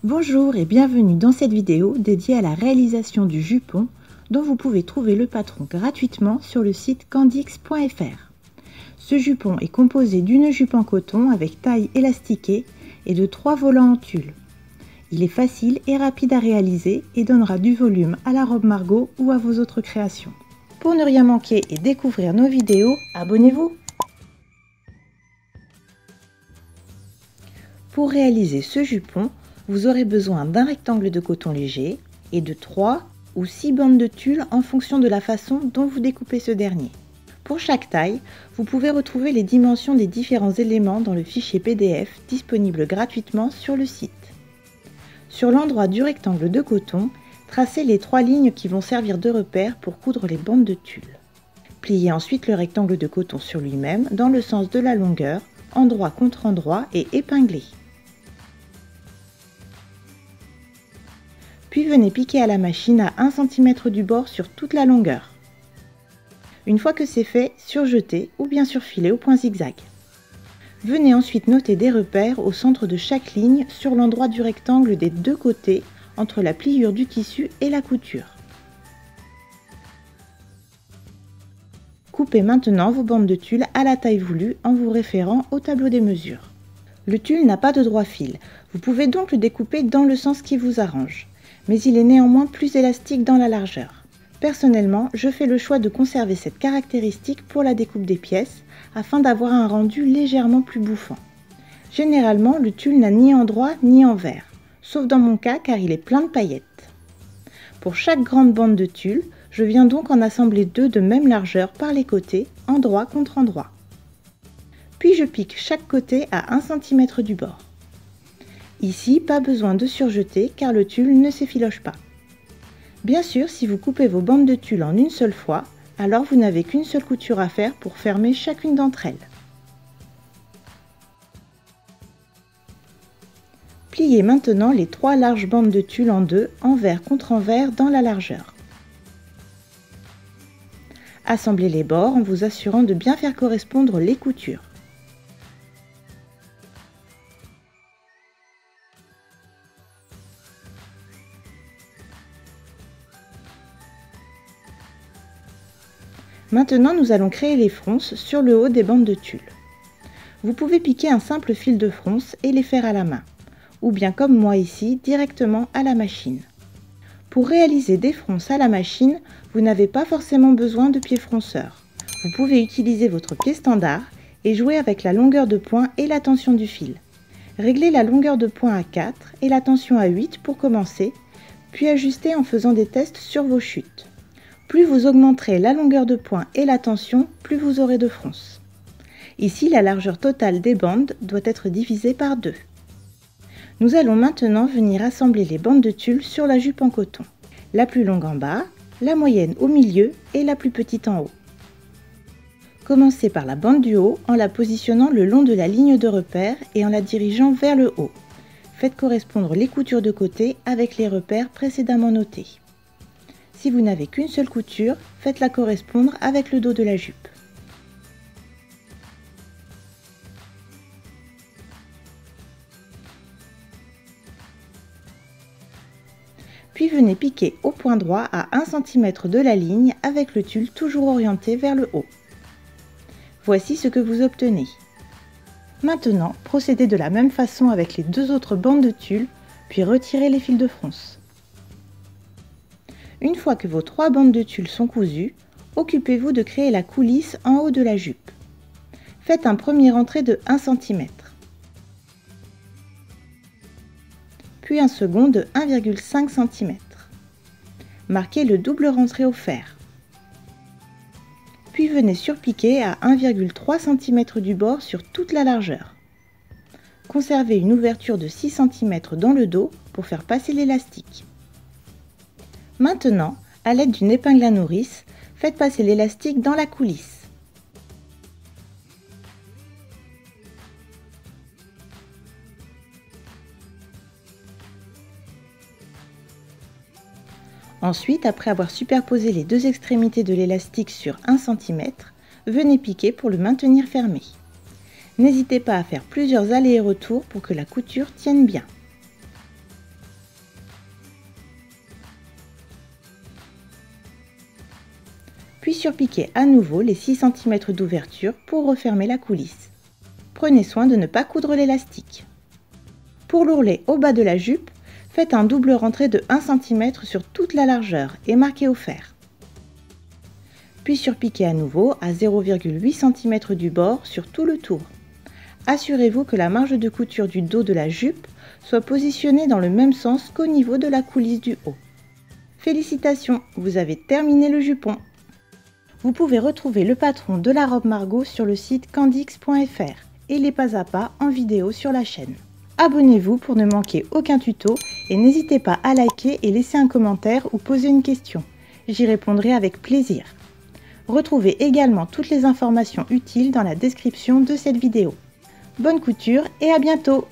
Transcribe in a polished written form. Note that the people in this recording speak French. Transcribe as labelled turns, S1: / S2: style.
S1: Bonjour et bienvenue dans cette vidéo dédiée à la réalisation du jupon dont vous pouvez trouver le patron gratuitement sur le site candix.fr. Ce jupon est composé d'une jupe en coton avec taille élastiquée et de 3 volants en tulle. Il est facile et rapide à réaliser et donnera du volume à la robe Margot ou à vos autres créations. Pour ne rien manquer et découvrir nos vidéos, abonnez-vous! Pour réaliser ce jupon, vous aurez besoin d'un rectangle de coton léger et de 3 ou 6 bandes de tulle en fonction de la façon dont vous découpez ce dernier. Pour chaque taille, vous pouvez retrouver les dimensions des différents éléments dans le fichier PDF disponible gratuitement sur le site. Sur l'endroit du rectangle de coton, tracez les 3 lignes qui vont servir de repère pour coudre les bandes de tulle. Pliez ensuite le rectangle de coton sur lui-même dans le sens de la longueur, endroit contre endroit et épinglez. Puis venez piquer à la machine à 1 cm du bord sur toute la longueur. Une fois que c'est fait, surjetez ou bien surfilez au point zigzag. Venez ensuite noter des repères au centre de chaque ligne sur l'endroit du rectangle des deux côtés entre la pliure du tissu et la couture. Coupez maintenant vos bandes de tulle à la taille voulue en vous référant au tableau des mesures. Le tulle n'a pas de droit fil, vous pouvez donc le découper dans le sens qui vous arrange. Mais il est néanmoins plus élastique dans la largeur. Personnellement, je fais le choix de conserver cette caractéristique pour la découpe des pièces, afin d'avoir un rendu légèrement plus bouffant. Généralement, le tulle n'a ni endroit ni envers, sauf dans mon cas car il est plein de paillettes. Pour chaque grande bande de tulle, je viens donc en assembler 2 de même largeur par les côtés, endroit contre endroit. Puis je pique chaque côté à 1 cm du bord. Ici, pas besoin de surjeter car le tulle ne s'effiloche pas. Bien sûr, si vous coupez vos bandes de tulle en une seule fois, alors vous n'avez qu'une seule couture à faire pour fermer chacune d'entre elles. Pliez maintenant les 3 larges bandes de tulle en deux, envers contre envers dans la largeur. Assemblez les bords en vous assurant de bien faire correspondre les coutures. Maintenant, nous allons créer les fronces sur le haut des bandes de tulle. Vous pouvez piquer un simple fil de fronce et les faire à la main, ou bien comme moi ici, directement à la machine. Pour réaliser des fronces à la machine, vous n'avez pas forcément besoin de pied fronceur. Vous pouvez utiliser votre pied standard et jouer avec la longueur de point et la tension du fil. Réglez la longueur de point à 4 et la tension à 8 pour commencer, puis ajustez en faisant des tests sur vos chutes. Plus vous augmenterez la longueur de point et la tension, plus vous aurez de fronces. Ici, la largeur totale des bandes doit être divisée par 2. Nous allons maintenant venir assembler les bandes de tulle sur la jupe en coton. La plus longue en bas, la moyenne au milieu et la plus petite en haut. Commencez par la bande du haut en la positionnant le long de la ligne de repère et en la dirigeant vers le haut. Faites correspondre les coutures de côté avec les repères précédemment notés. Si vous n'avez qu'une seule couture, faites-la correspondre avec le dos de la jupe. Puis venez piquer au point droit à 1 cm de la ligne avec le tulle toujours orienté vers le haut. Voici ce que vous obtenez. Maintenant, procédez de la même façon avec les 2 autres bandes de tulle, puis retirez les fils de fronce. Une fois que vos 3 bandes de tulle sont cousues, occupez-vous de créer la coulisse en haut de la jupe. Faites un premier rentré de 1 cm, puis un second de 1,5 cm. Marquez le double rentré au fer. Puis venez surpiquer à 1,3 cm du bord sur toute la largeur. Conservez une ouverture de 6 cm dans le dos pour faire passer l'élastique. Maintenant, à l'aide d'une épingle à nourrice, faites passer l'élastique dans la coulisse. Ensuite, après avoir superposé les 2 extrémités de l'élastique sur 1 cm, venez piquer pour le maintenir fermé. N'hésitez pas à faire plusieurs allers et retours pour que la couture tienne bien. puis surpiquez à nouveau les 6 cm d'ouverture pour refermer la coulisse. Prenez soin de ne pas coudre l'élastique. Pour l'ourlet au bas de la jupe, faites un double rentré de 1 cm sur toute la largeur et marquez au fer. Puis surpiquez à nouveau à 0,8 cm du bord sur tout le tour. Assurez-vous que la marge de couture du dos de la jupe soit positionnée dans le même sens qu'au niveau de la coulisse du haut. Félicitations, vous avez terminé le jupon! Vous pouvez retrouver le patron de la robe Margot sur le site candix.fr et les pas à pas en vidéo sur la chaîne. Abonnez-vous pour ne manquer aucun tuto et n'hésitez pas à liker et laisser un commentaire ou poser une question. J'y répondrai avec plaisir. Retrouvez également toutes les informations utiles dans la description de cette vidéo. Bonne couture et à bientôt!